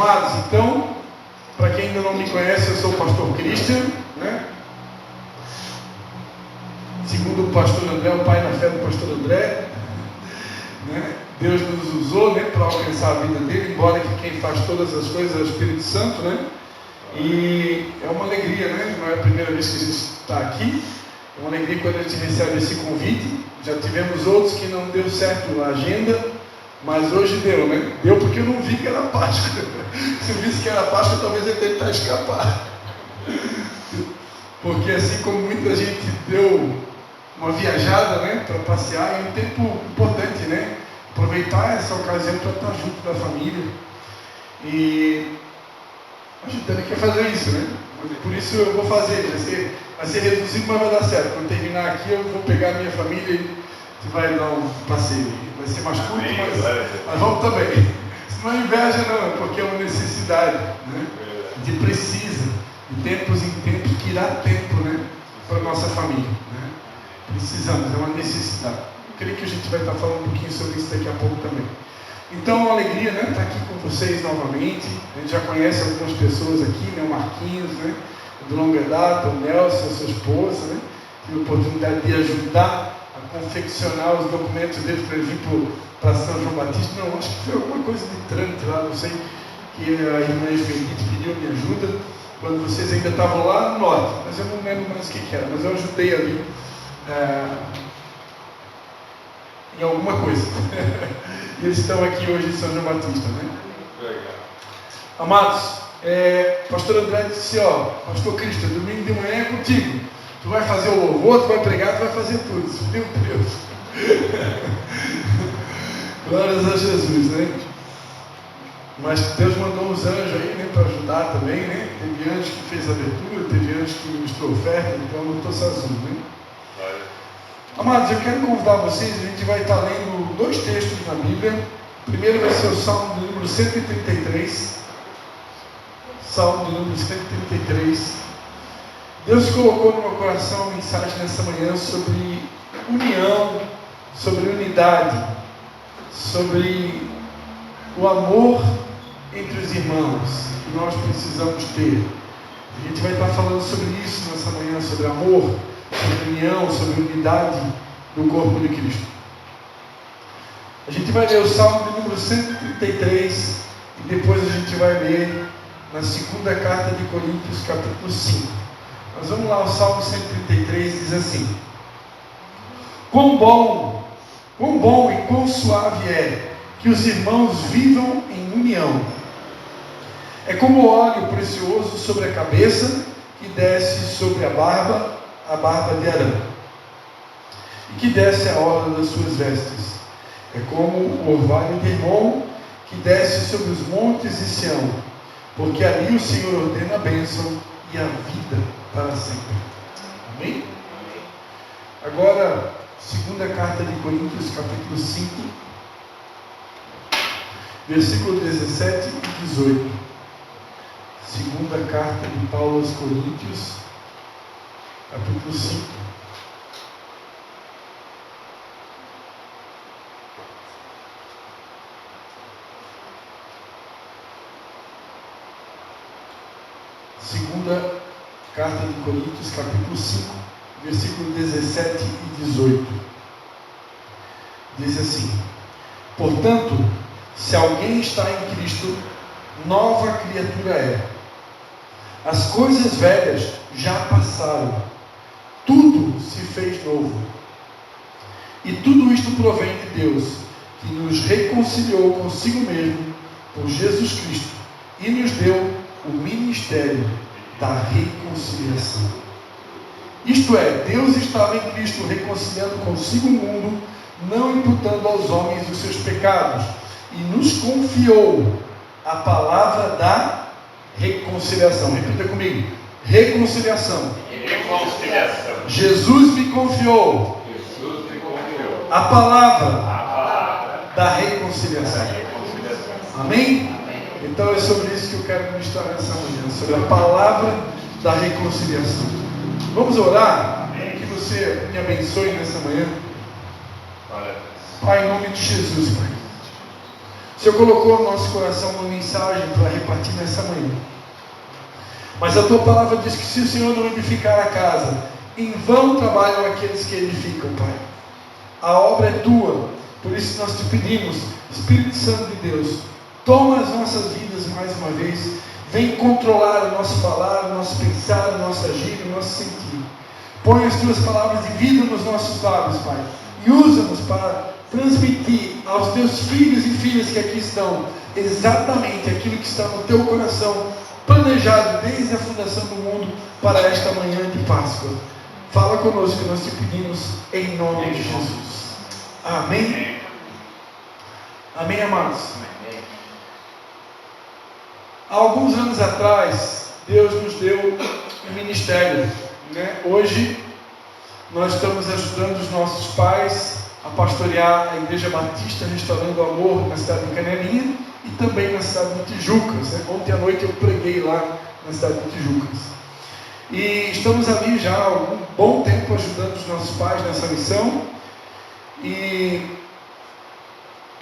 Amados, então, para quem ainda não me conhece, eu sou o pastor Christian, né? Segundo o pastor André, o pai na fé do pastor André, né? Deus nos usou, né, para alcançar a vida dele, embora que quem faz todas as coisas é o Espírito Santo, né? E é uma alegria, né? Não é a primeira vez que a gente está aqui, é uma alegria quando a gente recebe esse convite. Já tivemos outros que não deu certo a agenda, mas hoje deu, né? Deu porque eu não vi que era Páscoa. Se eu visse que era Páscoa, talvez eu ia tentar escapar. Porque assim como muita gente deu uma viajada, né, para passear, é um tempo importante, né? Aproveitar essa ocasião para estar junto da família. E a gente também quer fazer isso, né? Por isso eu vou fazer, vai ser reduzido, mas vai dar certo. Quando terminar aqui, eu vou pegar a minha família e a gente vai dar um passeio. Vai ser mais curto, mas vamos também. Isso não é inveja, não, é porque é uma necessidade, né? A gente precisa, de tempos em tempos, tirar tempo, né, para a nossa família, né? Precisamos, é uma necessidade. Eu creio que a gente vai estar falando um pouquinho sobre isso daqui a pouco também. Então, é uma alegria, né, estar aqui com vocês novamente. A gente já conhece algumas pessoas aqui, né, o Marquinhos, né, de longa data, o Nelson, a sua esposa, né? Tive a oportunidade de ajudar a confeccionar os documentos dele para ele vir para São João Batista. Não, acho que foi alguma coisa de trâmite lá, não sei, que a irmã Esmerite pediu minha ajuda quando vocês ainda estavam lá no norte, mas eu não lembro mais o que era, mas eu ajudei ali em alguma coisa. E eles estão aqui hoje em São João Batista, né? Amados, pastor André disse, pastor Cristo, domingo de manhã é contigo. Tu vai fazer o louvor, tu vai pregar, tu vai fazer tudo. Meu Deus. Glórias a Jesus, né? Mas Deus mandou uns anjos aí, né, para ajudar também, né? Teve anjo que fez a abertura, teve anjo que ministrou oferta, então eu não estou sozinho, né? Amados, eu quero convidar vocês, a gente vai estar lendo dois textos na Bíblia. O primeiro vai ser o Salmo do número 133. Salmo do número 133. Deus colocou no meu coração uma mensagem nessa manhã sobre união, sobre unidade, sobre o amor entre os irmãos que nós precisamos ter. A gente vai estar falando sobre isso nessa manhã, sobre amor, sobre união, sobre unidade do corpo de Cristo. A gente vai ler o Salmo de número 133 e depois a gente vai ler na segunda carta de Coríntios, capítulo 5. Mas vamos lá, o Salmo 133 diz assim: quão bom e quão suave é que os irmãos vivam em união. É como óleo precioso sobre a cabeça que desce sobre a barba de Arão, e que desce a orla das suas vestes. É como o orvalho de Hermon que desce sobre os montes de Sião, porque ali o Senhor ordena a bênção e a vida para sempre. Amém? Agora, segunda carta de Coríntios, capítulo 5, versículo 17 e 18. Segunda carta de Paulo aos Coríntios, capítulo 5. Segunda carta de Coríntios, capítulo 5, versículo 17 e 18. Diz assim: portanto, se alguém está em Cristo, nova criatura é. As coisas velhas já passaram, tudo se fez novo. E tudo isto provém de Deus, que nos reconciliou consigo mesmo por Jesus Cristo e nos deu o ministério da reconciliação. Isto é, Deus estava em Cristo reconciliando consigo o mundo, não imputando aos homens os seus pecados, e nos confiou a palavra da reconciliação. Repita comigo: reconciliação. Jesus me confiou a palavra da reconciliação. Amém? Então é sobre isso que eu quero ministrar nessa manhã, sobre a palavra da reconciliação. Vamos orar? Que você me abençoe nessa manhã. Pai, em nome de Jesus, Pai, O Senhor colocou no nosso coração uma mensagem para repartir nessa manhã. Mas a tua palavra diz que se o Senhor não edificar a casa, em vão trabalham aqueles que edificam, Pai. A obra é tua, por isso nós te pedimos, Espírito Santo de Deus, toma as nossas vidas mais uma vez, vem controlar o nosso falar, o nosso pensar, o nosso agir, o nosso sentir. Põe as tuas palavras de vida nos nossos lábios, Pai, e usa-nos para transmitir aos teus filhos e filhas que aqui estão exatamente aquilo que está no teu coração, planejado desde a fundação do mundo para esta manhã de Páscoa. Fala conosco que nós te pedimos em nome de Jesus. Amém? Amém, amados? Há alguns anos atrás, Deus nos deu um ministério, né? Hoje, nós estamos ajudando os nossos pais a pastorear a Igreja Batista Restaurando o Amor na cidade de Canelinha e também na cidade de Tijucas, né? Ontem à noite eu preguei lá na cidade de Tijucas. E estamos ali já há algum bom tempo ajudando os nossos pais nessa missão. E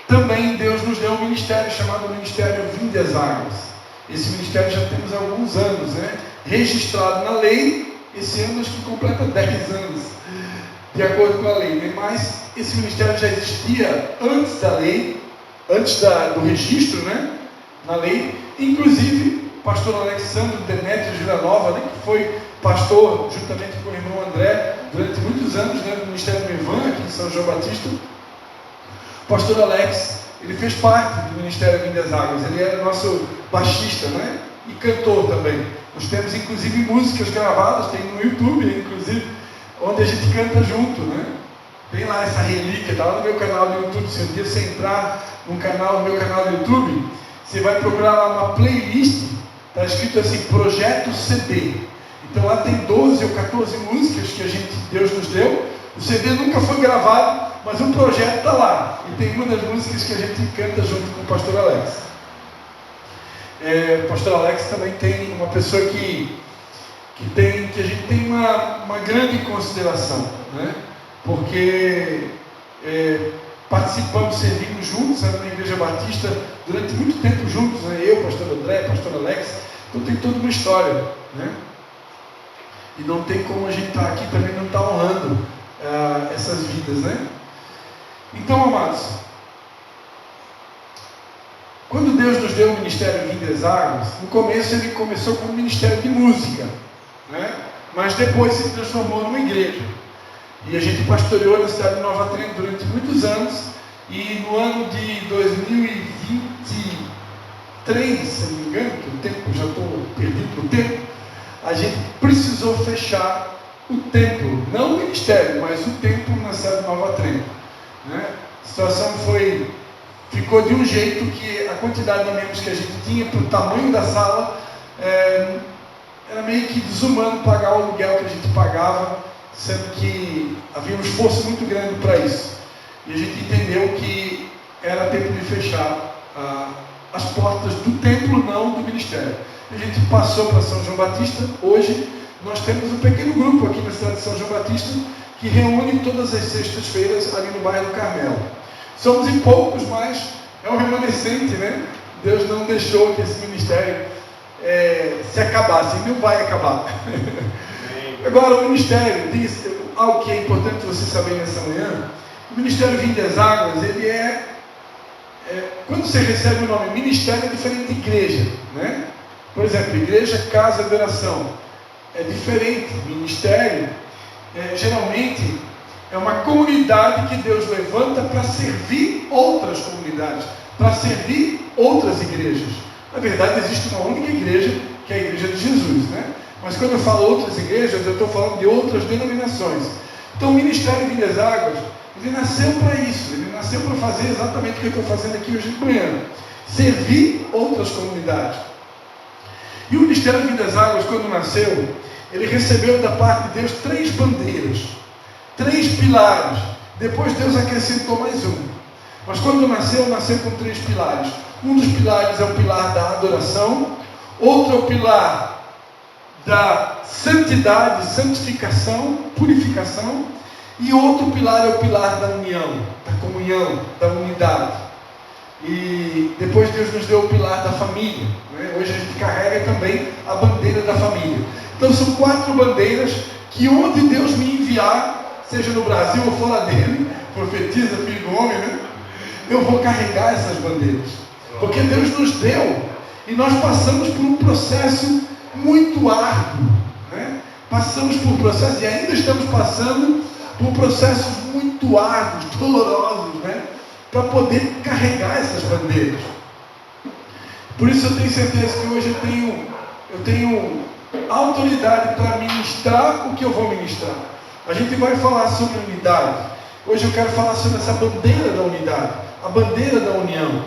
também Deus nos deu um ministério chamado Ministério Vinde às Águas. Esse ministério já temos há alguns anos, né? Registrado na lei. Esse ano acho que completa 10 anos, de acordo com a lei, né? Mas esse ministério já existia antes da lei, antes do registro, né? Na lei. Inclusive, o pastor Alexandre Demétrio Giranova, né? Que foi pastor juntamente com o irmão André durante muitos anos, né? No Ministério do Ivan, aqui em São João Batista. O pastor Alex, ele fez parte do Ministério Vinde às Águas. Ele era nosso baixista, né? E cantor também. Nós temos inclusive músicas gravadas, tem no YouTube, inclusive, onde a gente canta junto, né? Tem lá essa relíquia, está lá no meu canal do YouTube. Se um dia você entrar no meu canal do YouTube, você vai procurar lá uma playlist, está escrito assim, Projeto CD. Então lá tem 12 ou 14 músicas que Deus nos deu. O CD nunca foi gravado, mas o projeto está lá. E tem uma das músicas que a gente canta junto com o pastor Alex. O pastor Alex também tem uma pessoa que a gente tem uma grande consideração, né? Porque participamos, servimos juntos, né, na Igreja Batista durante muito tempo juntos, né? Eu, pastor André, pastor Alex. Então tem toda uma história, né? E não tem como a gente estar aqui também não estar honrando essas vidas, né? Então, amados, quando Deus nos deu o ministério Vinde às Águas, no começo ele começou com o ministério de música, né? Mas depois se transformou numa igreja. E a gente pastoreou na cidade de Nova Trento durante muitos anos. E no ano de 2023, se não me engano, que o tempo, já estou perdido no tempo, a gente precisou fechar o templo, não o ministério, mas o templo na cidade de Nova Trento, né? A situação ficou de um jeito que a quantidade de membros que a gente tinha, para o tamanho da sala, era meio que desumano pagar o aluguel que a gente pagava, sendo que havia um esforço muito grande para isso. E a gente entendeu que era tempo de fechar as portas do templo, não do ministério. A gente passou para São João Batista. Hoje nós temos um pequeno grupo aqui na cidade de São João Batista que reúne todas as sextas-feiras ali no bairro do Carmelo. Somos em poucos, mas é um remanescente, né? Deus não deixou que esse ministério se acabasse, e não vai acabar. Agora, o ministério, algo que é importante você saber nessa manhã, o Ministério Vinde às Águas, ele quando você recebe o nome ministério, é diferente de igreja, né? Por exemplo, igreja, casa de oração, é diferente. Ministério, geralmente, é uma comunidade que Deus levanta para servir outras comunidades, para servir outras igrejas. Na verdade, existe uma única igreja, que é a Igreja de Jesus, né? Mas quando eu falo outras igrejas, eu estou falando de outras denominações. Então, o Ministério Vinde às Águas, ele nasceu para isso, ele nasceu para fazer exatamente o que eu estou fazendo aqui hoje de manhã, servir outras comunidades. E o Ministério Vinde às Águas, quando nasceu, ele recebeu da parte de Deus 3 bandeiras, 3 pilares. Depois Deus acrescentou mais um. Mas quando nasceu com 3 pilares. Um dos pilares é o pilar da adoração, outro é o pilar da santidade, santificação, purificação, e outro pilar é o pilar da união, da comunhão, da unidade. E depois Deus nos deu o pilar da família, né? Hoje a gente carrega também a bandeira da família. Então são 4 bandeiras que onde Deus me enviar, seja no Brasil ou fora dele, profetiza, filho do homem, né? Eu vou carregar essas bandeiras, porque Deus nos deu, e nós passamos por um processo muito árduo, né? Passamos por um processo, e ainda estamos passando por processos muito árduos, dolorosos, né? Para poder carregar essas bandeiras. Por isso eu tenho certeza que hoje eu tenho autoridade para ministrar o que eu vou ministrar. A gente vai falar sobre unidade. Hoje eu quero falar sobre essa bandeira da unidade, a bandeira da união.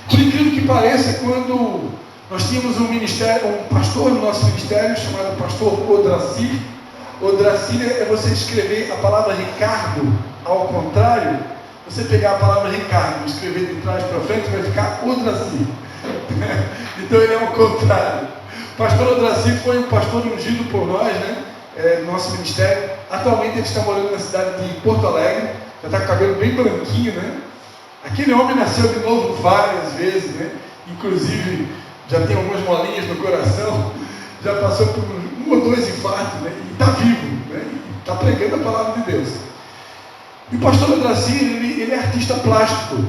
Por incrível que pareça, quando nós tínhamos um pastor no nosso ministério chamado pastor Odracir. Odracir é você escrever a palavra Ricardo ao contrário. Você pegar a palavra Ricardo e escrever de trás para frente, vai ficar Odracir. Então ele é o contrário. O pastor Odracir foi um pastor ungido por nós, né? No nosso ministério. Atualmente ele está morando na cidade de Porto Alegre. Já está com o cabelo bem branquinho, né? Aquele homem nasceu de novo várias vezes, né? Inclusive já tem algumas molinhas no coração. Já passou por 1 ou 2 infartos, né? E está vivo, né? Está pregando a palavra de Deus. E o pastor Odracir, ele é artista plástico.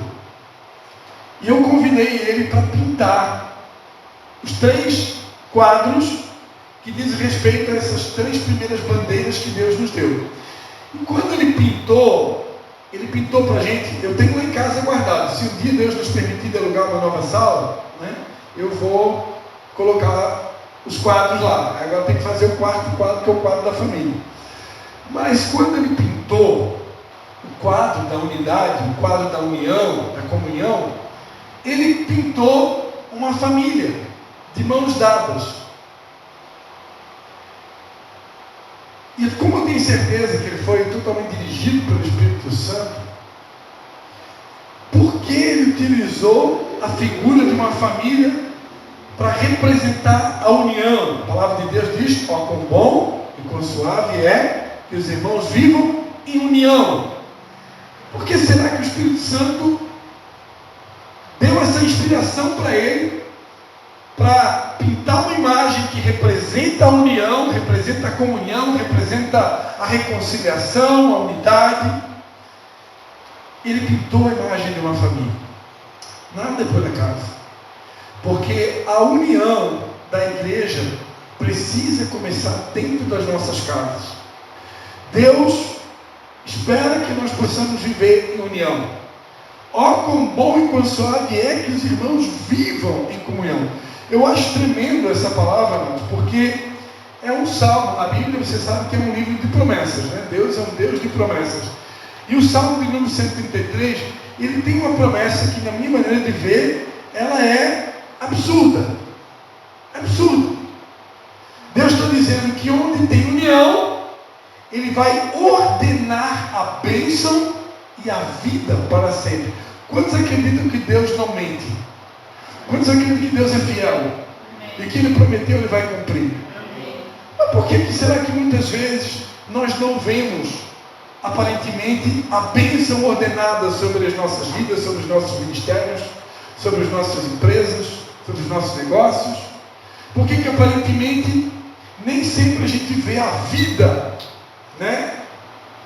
E eu convidei ele para pintar os 3 quadros que dizem respeito a essas 3 primeiras bandeiras que Deus nos deu. E quando ele pintou para a gente, eu tenho lá em casa guardado. Se um dia Deus nos permitir alugar uma nova sala, né, eu vou colocar os quadros lá. Agora tem que fazer o 4º quadro, que é o quadro da família. Mas quando ele pintou o quadro da unidade, o quadro da união, da comunhão, ele pintou uma família de mãos dadas. E como eu tenho certeza que ele foi totalmente dirigido pelo Espírito Santo, por que ele utilizou a figura de uma família para representar a união? A palavra de Deus diz: ó, quão bom e quão suave é que os irmãos vivam em união. Por que será que o Espírito Santo deu essa inspiração para ele, para pintar uma imagem que representa a união, representa a comunhão, representa a reconciliação, a unidade? Ele pintou a imagem de uma família. Nada por acaso. Porque a união da igreja precisa começar dentro das nossas casas. Deus espera que nós possamos viver em união. Ó, quão bom e quão suave é que os irmãos vivam em comunhão. Eu acho tremendo essa palavra, amados, porque é um salmo. A Bíblia, você sabe que é um livro de promessas, né? Deus é um Deus de promessas. E o salmo de número 133, ele tem uma promessa que, na minha maneira de ver, ela é absurda. Absurda. Deus está dizendo que onde tem união, Ele vai ordenar a bênção e a vida para sempre. Quantos acreditam que Deus não mente? Quantos acreditam que Deus é fiel? Amém. E que Ele prometeu, Ele vai cumprir? Mas por que será que muitas vezes nós não vemos, aparentemente, a bênção ordenada sobre as nossas vidas, sobre os nossos ministérios, sobre as nossas empresas, sobre os nossos negócios? Por que aparentemente nem sempre a gente vê a vida, né,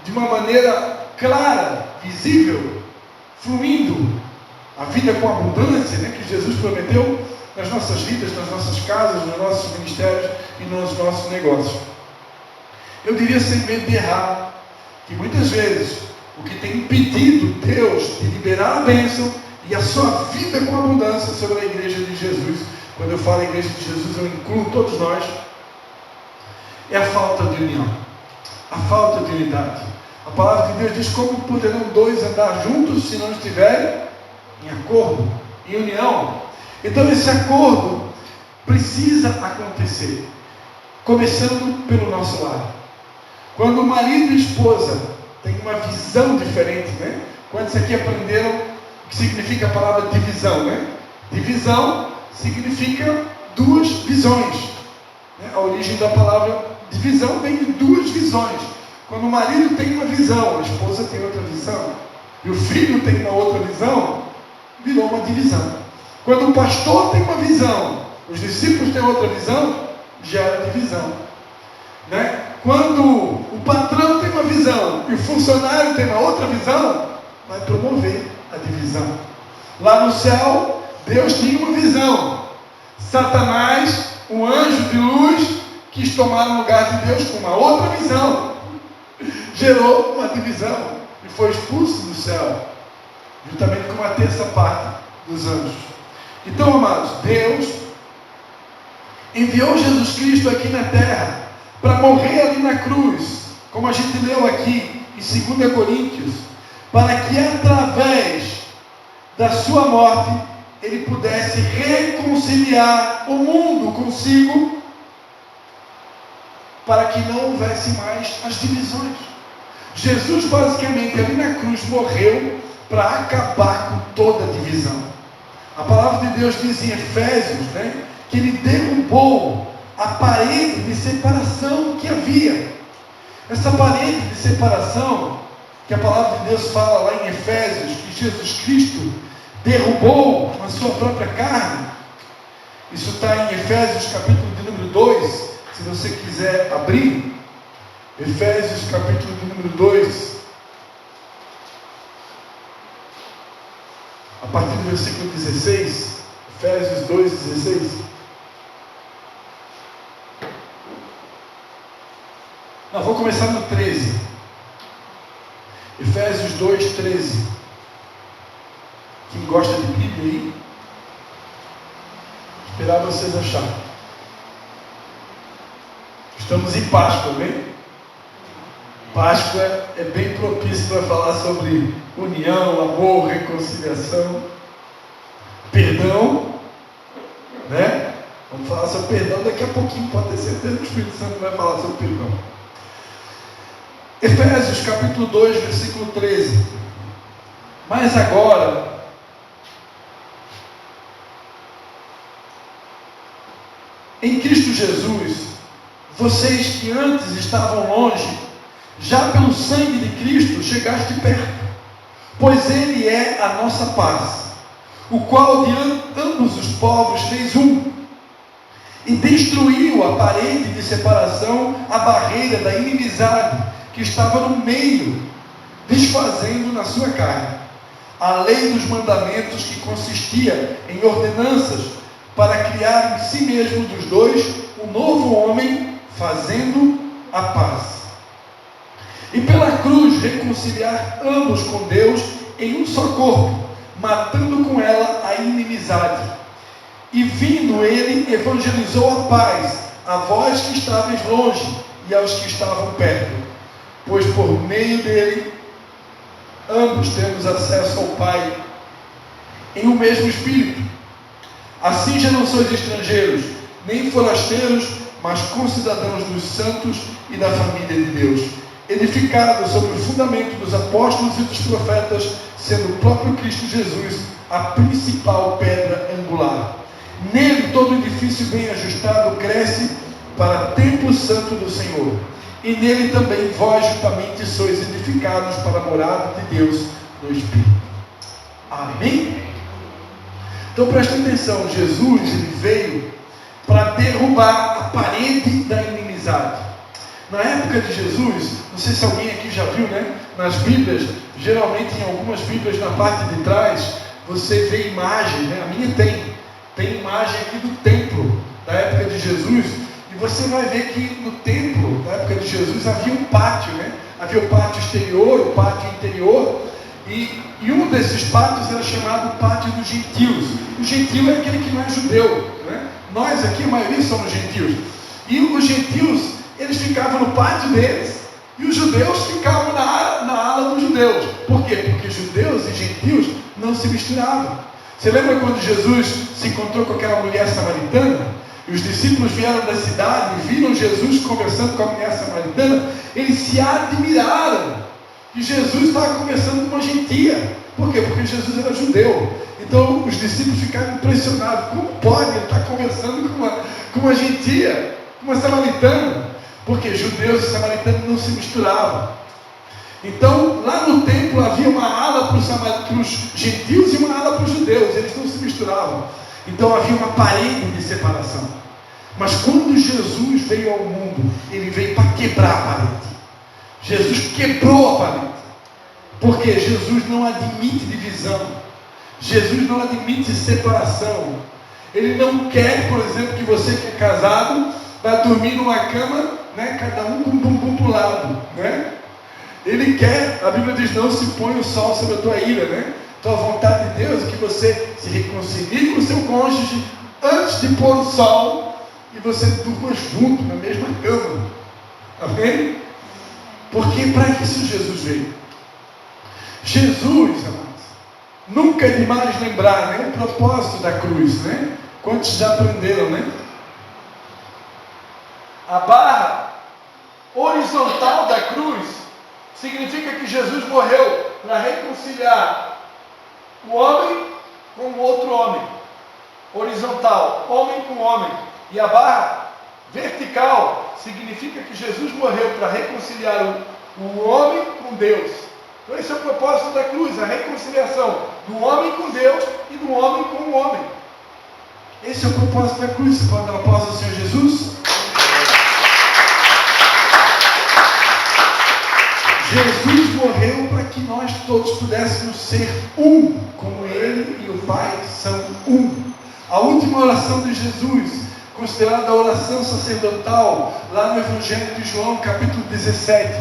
de uma maneira clara, visível, fluindo, a vida com abundância, né, que Jesus prometeu nas nossas vidas, nas nossas casas, nos nossos ministérios e nos nossos negócios? Eu diria, sem medo de errar, que muitas vezes o que tem impedido Deus de liberar a bênção e a sua vida com abundância sobre a igreja de Jesus, quando eu falo igreja de Jesus, eu incluo todos nós, é a falta de união, a falta de unidade. A palavra de Deus diz: como poderão 2 andar juntos se não estiverem em acordo, em união? Então esse acordo precisa acontecer, começando pelo nosso lar. Quando o marido e a esposa têm uma visão diferente, né? Quantos aqui aprenderam o que significa a palavra divisão, né? Divisão significa 2 visões, né? A origem da palavra divisão vem de 2 visões. Quando o marido tem uma visão, a esposa tem outra visão, e o filho tem uma outra visão, virou uma divisão. Quando o pastor tem uma visão, os discípulos têm outra visão, gera divisão. Né? Quando o patrão tem uma visão e o funcionário tem uma outra visão, vai promover a divisão. Lá no céu, Deus tinha uma visão. Satanás, um anjo de luz, quis tomar o lugar de Deus com uma outra visão. Gerou uma divisão e foi expulso do céu, juntamente com uma terça parte dos anjos. Então, amados, Deus enviou Jesus Cristo aqui na terra para morrer ali na cruz, como a gente leu aqui em 2 Coríntios, para que através da sua morte ele pudesse reconciliar o mundo consigo, para que não houvesse mais as divisões. Jesus basicamente ali na cruz morreu para acabar com toda a divisão. A palavra de Deus diz em Efésios, né, que ele derrubou a parede de separação que havia. Essa parede de separação, que a palavra de Deus fala lá em Efésios, que Jesus Cristo derrubou na sua própria carne. Isso está em Efésios capítulo de número 2, se você quiser abrir. Efésios capítulo de número 2, a partir do versículo 16, Efésios 2, 16. Não, vou começar no 13. Efésios 2, 13. Quem gosta de Bíblia aí, esperar vocês acharem. Estamos em Páscoa, bem? Páscoa é bem propício para falar sobre união, amor, reconciliação, perdão, né? Vamos falar sobre perdão daqui a pouquinho, pode ter certeza que o Espírito Santo vai falar sobre perdão. Efésios capítulo 2, versículo 13. Mas agora, em Cristo Jesus, vocês que antes estavam longe, já pelo sangue de Cristo chegaste perto, pois Ele é a nossa paz, o qual de ambos os povos fez um, e destruiu a parede de separação, a barreira da inimizade que estava no meio, desfazendo na sua carne a lei dos mandamentos, que consistia em ordenanças, para criar em si mesmo dos dois um novo homem, fazendo a paz. E pela cruz reconciliar ambos com Deus em um só corpo, matando com ela a inimizade. E vindo ele, evangelizou a paz a vós que estáveis longe e aos que estavam perto, pois por meio dele ambos temos acesso ao Pai em um mesmo Espírito. Assim já não sois estrangeiros, nem forasteiros, mas concidadãos dos santos e da família de Deus, edificados sobre o fundamento dos apóstolos e dos profetas, sendo o próprio Cristo Jesus a principal pedra angular. Nele todo edifício bem ajustado cresce para templo santo do Senhor, e nele também vós juntamente sois edificados para a morada de Deus no Espírito. Amém? Então preste atenção, Jesus ele veio para derrubar a parede da inimizade. Na época de Jesus, não sei se alguém aqui já viu, né? Nas Bíblias, geralmente em algumas Bíblias na parte de trás, você vê imagens, né? A minha tem imagem aqui do templo da época de Jesus, e você vai ver que no templo da época de Jesus havia um pátio, né? Havia o pátio exterior, o pátio interior, e um desses pátios era chamado Pátio dos Gentios. O gentio é aquele que não é judeu, né? Nós aqui, a maioria somos gentios, e os gentios, eles ficavam no pátio deles, e os judeus ficavam na ala dos judeus. Por quê? Porque judeus e gentios não se misturavam. Você lembra quando Jesus se encontrou com aquela mulher samaritana? E os discípulos vieram da cidade e viram Jesus conversando com a mulher samaritana. Eles se admiraram que Jesus estava conversando com uma gentia. Por quê? Porque Jesus era judeu. Então os discípulos ficaram impressionados. Como pode ele estar conversando com uma gentia, com uma samaritana? Porque judeus e samaritanos não se misturavam. Então, lá no templo havia uma ala para os gentios e uma ala para os judeus, eles não se misturavam. Então havia uma parede de separação. Mas quando Jesus veio ao mundo, ele veio para quebrar a parede. Jesus quebrou a parede. Porque Jesus não admite divisão. Jesus não admite separação. Ele não quer, por exemplo, que você que é casado vá dormir numa cama, né, cada um com um bumbum para o lado, né? Ele quer, a Bíblia diz, não se põe o sol sobre a tua ira, né? Então a vontade de Deus é que você se reconcilie com o seu cônjuge antes de pôr o sol e você durma junto na mesma cama. Amém? Porque para isso Jesus veio. Jesus, amados, nunca é demais lembrar, né, o propósito da cruz, né? Quantos já aprenderam, né? A barra horizontal da cruz significa que Jesus morreu para reconciliar o homem com o outro homem. Horizontal, homem com homem. E a barra vertical significa que Jesus morreu para reconciliar o homem com Deus. Então esse é o propósito da cruz, a reconciliação do homem com Deus e do homem com o homem. Esse é o propósito da cruz. Você pode dar uma pausa ao Senhor Jesus? Jesus morreu para que nós todos pudéssemos ser um, como Ele e o Pai são um. A última oração de Jesus, considerada a oração sacerdotal, lá no Evangelho de João, capítulo 17,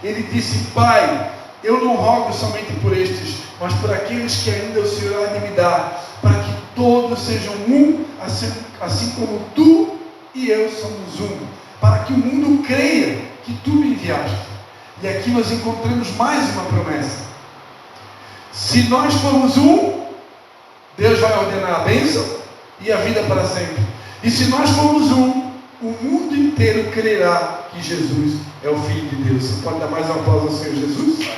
ele disse: Pai, eu não rogo somente por estes, mas por aqueles que ainda o Senhor há de me dar, para que todos sejam um, assim como tu e eu somos um, para que o mundo creia que tu me enviaste. E aqui nós encontramos mais uma promessa. Se nós formos um, Deus vai ordenar a bênção e a vida para sempre. E se nós formos um, o mundo inteiro crerá que Jesus é o Filho de Deus. Você pode dar mais uma pausa ao Senhor Jesus?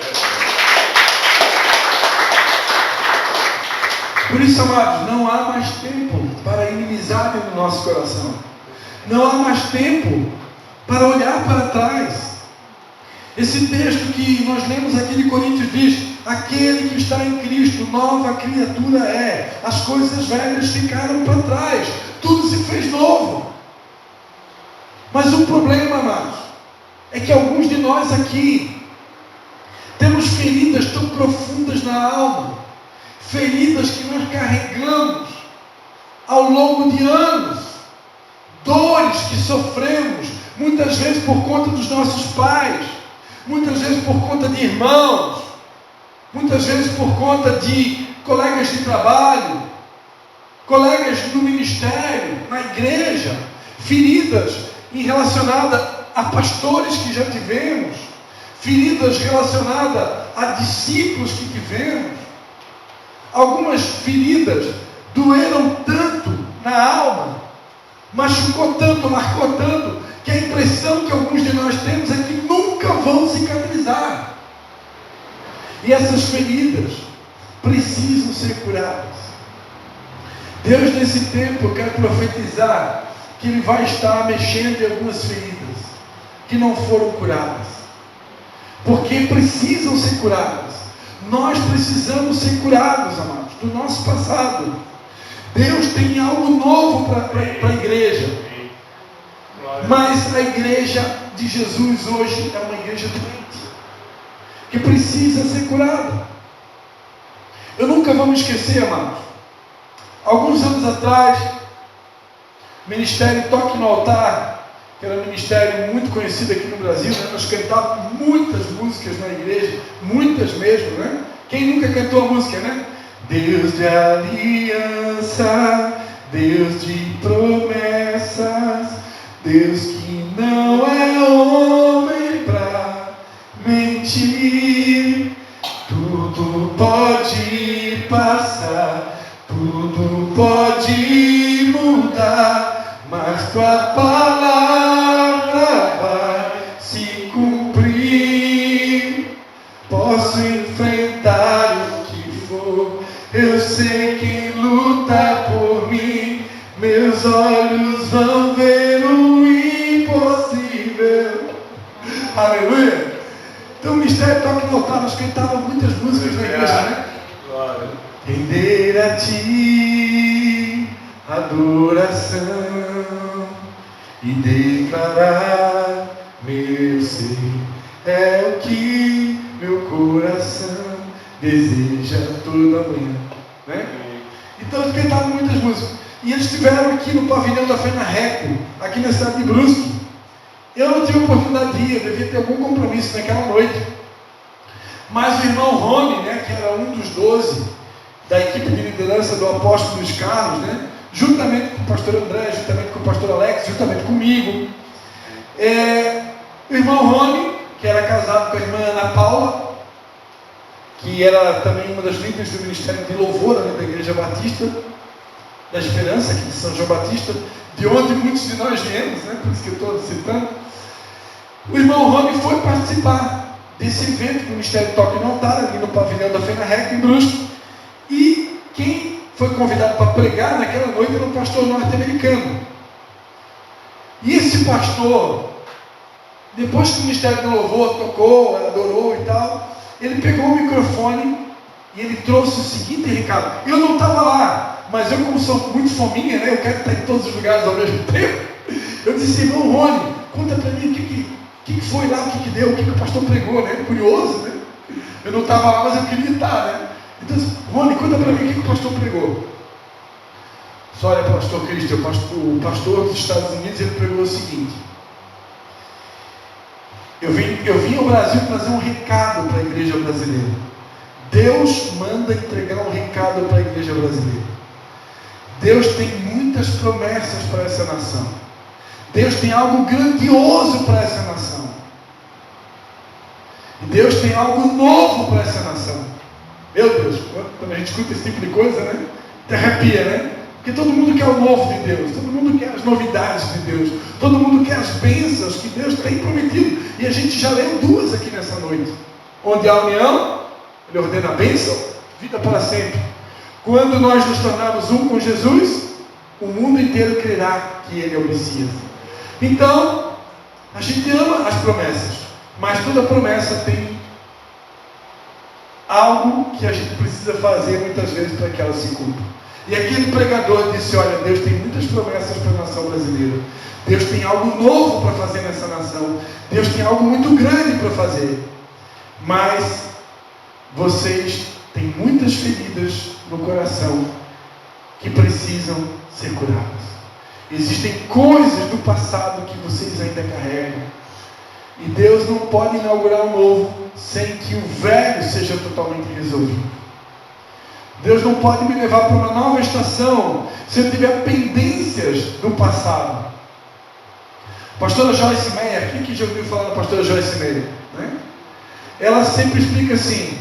Por isso, amados, não há mais tempo para inimizade no nosso coração. Não há mais tempo para olhar para trás. Esse texto que nós lemos aqui de Coríntios diz: aquele que está em Cristo, nova criatura é. As coisas velhas ficaram para trás, tudo se fez novo. Mas o problema, amados, é que alguns de nós aqui temos feridas tão profundas na alma, feridas que nós carregamos ao longo de anos, dores que sofremos, muitas vezes por conta dos nossos pais, muitas vezes por conta de irmãos, muitas vezes por conta de colegas de trabalho, colegas no ministério, na igreja, feridas relacionadas a pastores que já tivemos, feridas relacionadas a discípulos que tivemos. Algumas feridas doeram tanto na alma, machucou tanto, marcou tanto, que a impressão que alguns de nós temos é que nunca vão cicatrizar. E essas feridas precisam ser curadas. Deus, nesse tempo, quer profetizar que Ele vai estar mexendo em algumas feridas que não foram curadas, porque precisam ser curadas. Nós precisamos ser curados, amados, do nosso passado. Deus tem algo novo para a igreja. Mas a igreja de Jesus hoje é uma igreja doente, que precisa ser curada. Eu nunca vou me esquecer, amados. Alguns anos atrás, o Ministério Toque no Altar, que era um ministério muito conhecido aqui no Brasil, né? Nós cantávamos muitas músicas na igreja, muitas mesmo, né? Quem nunca cantou a música, né? Deus de aliança, Deus de promessas, Deus que não é homem para mentir, tudo pode passar, tudo pode mudar, mas tua palavra vai se cumprir. Posso enfrentar o que for, eu sei quem luta por mim, meus olhos vão ver o impossível. Aleluia! Então o ministério toque no altar, nós cantávamos muitas músicas na igreja, né? Render a ti adoração e declarar meu ser é o que meu coração deseja toda manhã, né? Então eles cantavam muitas músicas. E eles estiveram aqui no pavilhão da Fé na Reco, aqui na cidade de Brusque. Eu não tive oportunidade de ir, eu devia ter algum compromisso naquela noite. Mas o irmão Rony, né, que era um dos 12 da equipe de liderança do apóstolo Luiz Carlos, né, juntamente com o pastor André, juntamente com o pastor Alex, juntamente comigo. O irmão Rony, que era casado com a irmã Ana Paula, que era também uma das líderes do ministério de louvor ali da Igreja Batista da Esperança, aqui de São João Batista, de onde muitos de nós viemos, né? Por isso que eu estou citando. O irmão Rony foi participar desse evento do Ministério Toque no Altar, ali no pavilhão da Fé na Reco, em Brusque. E quem foi convidado para pregar naquela noite era um pastor norte-americano. E esse pastor, depois que o Ministério do Louvor tocou, adorou e tal, ele pegou o microfone e ele trouxe o seguinte recado. Eu não estava lá, mas eu, como sou muito fominha, né, eu quero estar em todos os lugares ao mesmo tempo. Eu disse, irmão Rony, conta para mim o que foi lá, o que deu, o que o pastor pregou, né? Curioso, né? Eu não estava lá, mas eu queria estar, né? Então, Rony, conta para mim o que o pastor pregou. Só olha, pastor Cristo, o pastor dos Estados Unidos, ele pregou o seguinte: eu vim ao Brasil trazer um recado para a igreja brasileira. Deus manda entregar um recado para a igreja brasileira. Deus tem muitas promessas para essa nação. Deus tem algo grandioso para essa nação. E Deus tem algo novo para essa nação. Meu Deus, quando a gente escuta esse tipo de coisa, né? Te arrepia, né? Porque todo mundo quer o novo de Deus, todo mundo quer as novidades de Deus, todo mundo quer as bênçãos que Deus tem prometido. E a gente já leu duas aqui nessa noite. Onde há união, Ele ordena a bênção, vida para sempre. Quando nós nos tornarmos um com Jesus, o mundo inteiro crerá que Ele é o Messias. Então, a gente ama as promessas, mas toda promessa tem algo que a gente precisa fazer muitas vezes para que ela se cumpra. E aquele pregador disse, olha, Deus tem muitas promessas para a nação brasileira. Deus tem algo novo para fazer nessa nação. Deus tem algo muito grande para fazer. Mas vocês têm muitas feridas no coração que precisam ser curadas. Existem coisas do passado que vocês ainda carregam. E Deus não pode inaugurar um novo sem que o velho seja totalmente resolvido. Deus não pode me levar para uma nova estação se eu tiver pendências do passado. Pastora Joyce Meyer, quem que já ouviu falar da pastora Joyce Meyer? Né? Ela sempre explica assim: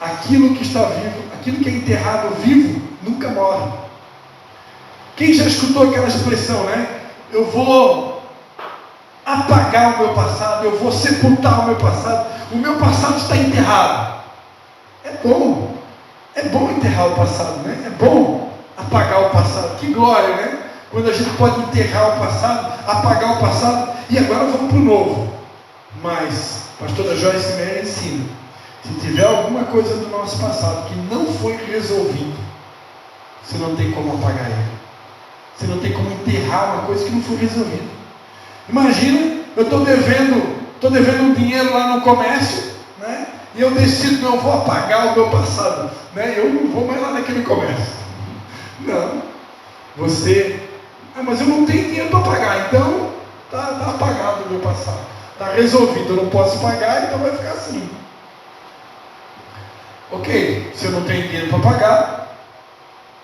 aquilo que está vivo, aquilo que é enterrado vivo, nunca morre. Quem já escutou aquela expressão, né? Eu vou apagar o meu passado, eu vou sepultar o meu passado está enterrado. É bom enterrar o passado, né? É bom apagar o passado, que glória, né? Quando a gente pode enterrar o passado, apagar o passado, e agora vamos para o novo. Mas, pastora Joyce Meyer ensina, se tiver alguma coisa do nosso passado que não foi resolvido, você não tem como apagar ele. Você não tem como enterrar uma coisa que não foi resolvida. Imagina, eu estou devendo um dinheiro lá no comércio, né? E eu decido, não, eu vou apagar o meu passado, né? Eu não vou mais lá naquele comércio. Não. Mas eu não tenho dinheiro para pagar, então está apagado o meu passado. Está resolvido, eu não posso pagar, então vai ficar assim. Ok, se eu não tenho dinheiro para pagar,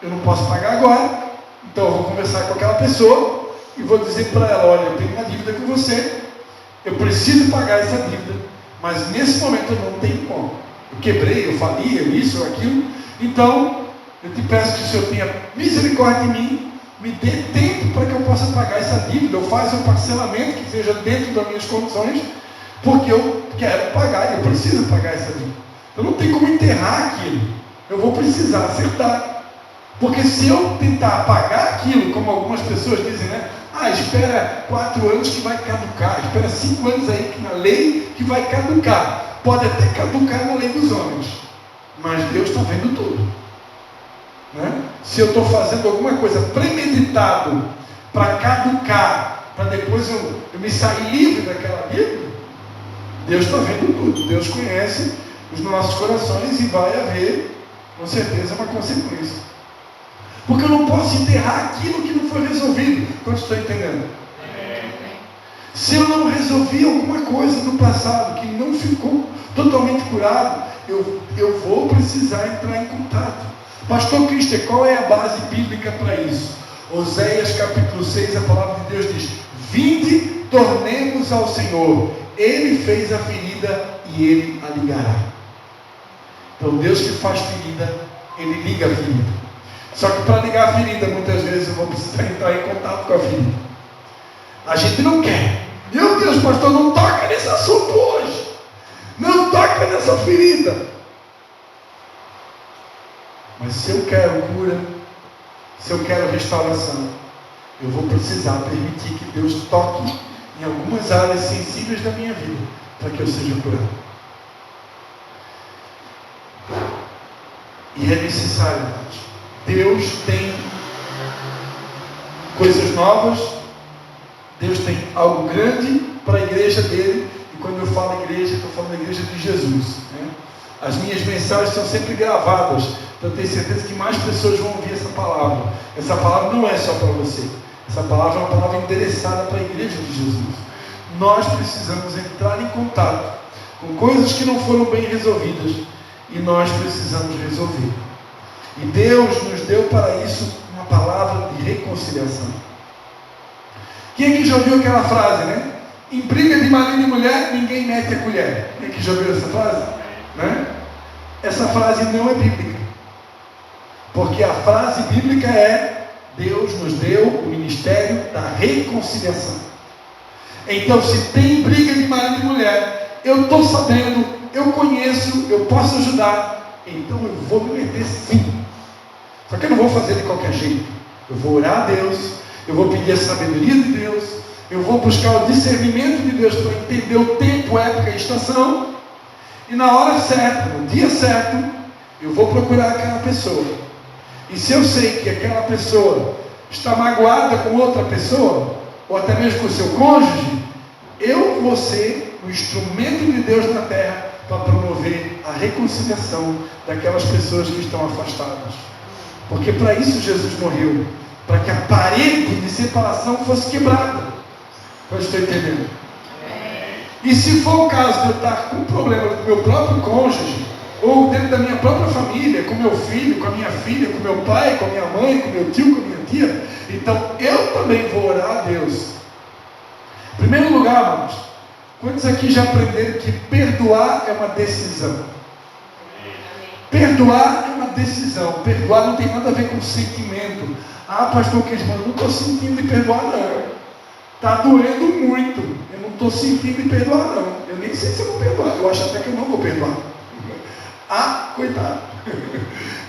eu não posso pagar agora, então eu vou conversar com aquela pessoa e vou dizer para ela, olha, eu tenho uma dívida com você, eu preciso pagar essa dívida, mas nesse momento eu não tenho como. Eu quebrei, eu fali, isso ou aquilo, então eu te peço que o Senhor tenha misericórdia de mim, me dê tempo para que eu possa pagar essa dívida, eu faça um parcelamento que seja dentro das minhas condições, porque eu quero pagar, eu preciso pagar essa dívida. Eu não tenho como enterrar aquilo, eu vou precisar acertar. Porque se eu tentar apagar aquilo, como algumas pessoas dizem, né? Espera 4 anos que vai caducar, espera 5 anos aí na lei que vai caducar. Pode até caducar na lei dos homens, mas Deus está vendo tudo. Né? Se eu estou fazendo alguma coisa premeditado para caducar, para depois eu me sair livre daquela Bíblia, Deus está vendo tudo. Deus conhece os nossos corações e vai haver, com certeza, uma consequência. Porque eu não posso enterrar aquilo que não foi resolvido. Quanto estou entendendo? Se eu não resolvi alguma coisa no passado que não ficou totalmente curado, eu vou precisar entrar em contato. Pastor Christian, qual é a base bíblica para isso? Oséias capítulo 6, a palavra de Deus diz: vinde, tornemos ao Senhor. Ele fez a ferida e Ele a ligará. Então Deus que faz ferida, Ele liga a ferida. Só que para ligar a ferida, muitas vezes eu vou precisar entrar em contato com a ferida. A gente não quer. Meu Deus, pastor, não toca nesse assunto hoje. Não toca nessa ferida. Mas se eu quero cura, se eu quero restauração, eu vou precisar permitir que Deus toque em algumas áreas sensíveis da minha vida, para que eu seja curado. E é necessário, irmãos. Deus tem coisas novas, Deus tem algo grande para a igreja dele, e quando eu falo igreja, estou falando da igreja de Jesus. Né? As minhas mensagens são sempre gravadas, então eu tenho certeza que mais pessoas vão ouvir essa palavra. Essa palavra não é só para você, essa palavra é uma palavra endereçada para a igreja de Jesus. Nós precisamos entrar em contato com coisas que não foram bem resolvidas, e nós precisamos resolver. E Deus nos deu para isso uma palavra de reconciliação. Quem aqui já ouviu aquela frase, né? Em briga de marido e mulher, ninguém mete a colher. Quem aqui já ouviu essa frase? Né? Essa frase não é bíblica. Porque a frase bíblica é: Deus nos deu o ministério da reconciliação. Então, se tem briga de marido e mulher, eu estou sabendo, eu conheço, eu posso ajudar, então eu vou me meter sim. Só que eu não vou fazer de qualquer jeito. Eu vou orar a Deus, eu vou pedir a sabedoria de Deus, eu vou buscar o discernimento de Deus para entender o tempo, época e estação, e na hora certa, no dia certo, eu vou procurar aquela pessoa. E se eu sei que aquela pessoa está magoada com outra pessoa, ou até mesmo com o seu cônjuge, eu vou ser o instrumento de Deus na terra para promover a reconciliação daquelas pessoas que estão afastadas. Porque para isso Jesus morreu, para que a parede de separação fosse quebrada. Eu estou entendendo? E se for o caso de eu estar com um problema com o meu próprio cônjuge, ou dentro da minha própria família, com meu filho, com a minha filha, com meu pai, com a minha mãe, com meu tio, com a minha tia, então eu também vou orar a Deus. Em primeiro lugar, irmãos, quantos aqui já aprenderam que perdoar é uma decisão? Perdoar é uma decisão. Perdoar não tem nada a ver com sentimento. Pastor, que eu não estou sentindo de perdoar, não. Está doendo muito. Eu não estou sentindo de perdoar, não. Eu nem sei se eu vou perdoar. Eu acho até que eu não vou perdoar. Coitado.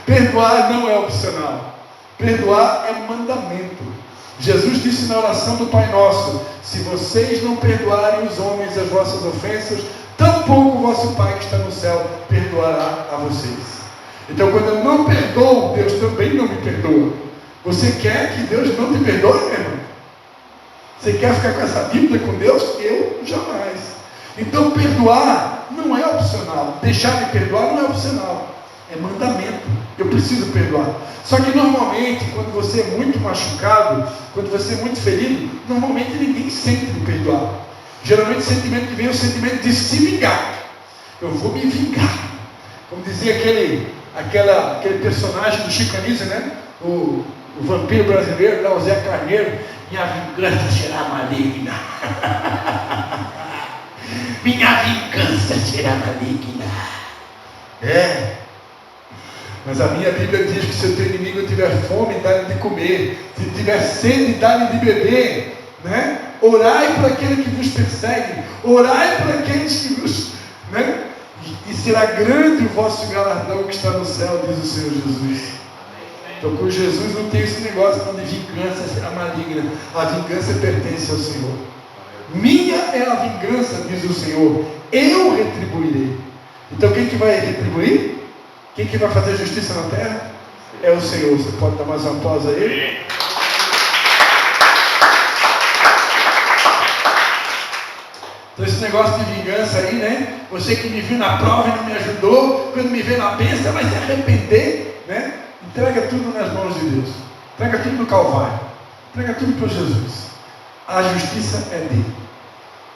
Perdoar não é opcional. Perdoar é mandamento. Jesus disse na oração do Pai Nosso: se vocês não perdoarem os homens as vossas ofensas, tampouco o vosso Pai que está no céu perdoará a vocês. Então, quando eu não perdoo, Deus também não me perdoa. Você quer que Deus não te perdoe, meu irmão? Você quer ficar com essa Bíblia com Deus? Eu jamais. Então, perdoar não é opcional. Deixar de perdoar não é opcional. É mandamento. Eu preciso perdoar. Só que normalmente, quando você é muito machucado, quando você é muito ferido, normalmente ninguém sente de perdoar. Geralmente o sentimento que vem é o sentimento de se vingar. Eu vou me vingar. Como dizia aquele personagem do Chico Anísio, né? O vampiro brasileiro, lá, o Zé Carneiro. Minha vingança será maligna. Minha vingança será maligna. Mas a minha Bíblia diz que se o teu inimigo tiver fome, dá-lhe de comer. Se tiver sede, dá-lhe de beber. Né? Orai por aquele que vos persegue. Orai por aqueles que vos... Né? E será grande o vosso galardão que está no céu, diz o Senhor Jesus. Então com Jesus não tem esse negócio de vingança será maligna. A vingança pertence ao Senhor. Minha é a vingança, diz o Senhor, eu retribuirei. Então quem que vai retribuir? Quem que vai fazer justiça na terra? É o Senhor. Você pode dar mais uma pausa aí? Então esse negócio de vingança aí, né? Você que me viu na prova e não me ajudou, quando me vê na bênção vai se arrepender, né? Entrega tudo nas mãos de Deus. Entrega tudo no Calvário. Entrega tudo para Jesus. A justiça é dele.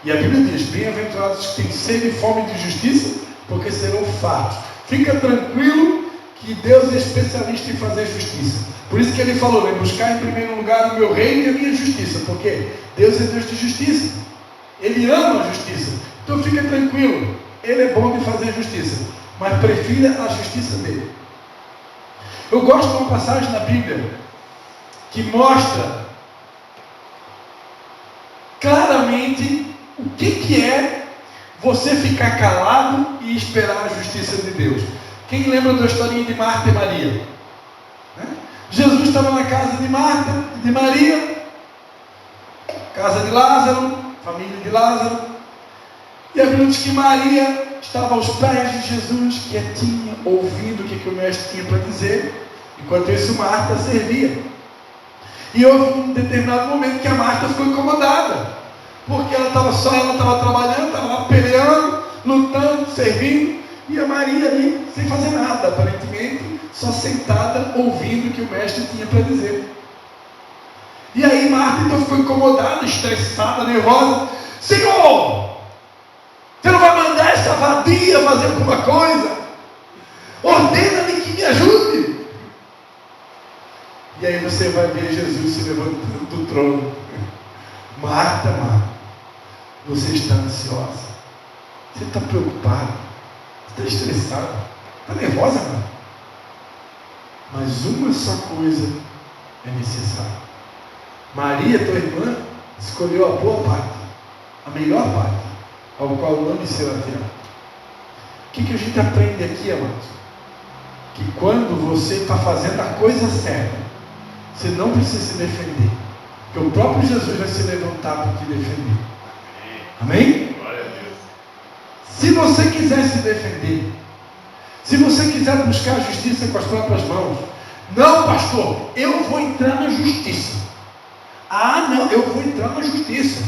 E a Bíblia diz, bem-aventurados que têm sede e fome de justiça, porque serão fartos. Fica tranquilo que Deus é especialista em fazer justiça. Por isso que ele falou, né? Buscar em primeiro lugar o meu reino e a minha justiça. Porque Deus é Deus de justiça. Ele ama a justiça. Então fica tranquilo. Ele é bom de fazer justiça. Mas prefira a justiça dele. Eu gosto de uma passagem na Bíblia que mostra claramente o que é você ficar calado e esperar a justiça de Deus. Quem lembra da historinha de Marta e Maria? Jesus estava na casa de Marta e de Maria, casa de Lázaro, família de Lázaro, e a Bíblia diz que Maria estava aos pés de Jesus, quietinha, ouvindo o que o mestre tinha para dizer, enquanto isso Marta servia. E houve um determinado momento que a Marta ficou incomodada, porque ela estava trabalhando, estava lá peleando, lutando, servindo, e a Maria ali sem fazer nada, aparentemente, só sentada, ouvindo o que o mestre tinha para dizer. E aí Marta então ficou incomodada, estressada, nervosa. Senhor, você não vai mandar essa vadia fazer alguma coisa? Ordena-me que me ajude. E aí você vai ver Jesus se levantando do trono. Marta, Marta, você está ansiosa, você está preocupada, você está estressada, está nervosa, Marta. Mas uma só coisa é necessária. Maria, tua irmã, escolheu a boa parte, a melhor parte, ao qual não lhe será tirado. O que a gente aprende aqui, amados? Que quando você está fazendo a coisa certa, você não precisa se defender, porque o próprio Jesus vai se levantar para te defender. Amém? Glória a Deus. Se você quiser se defender, se você quiser buscar a justiça com as próprias mãos, não, pastor, eu vou entrar na justiça. Ah, não, eu vou entrar na justiça,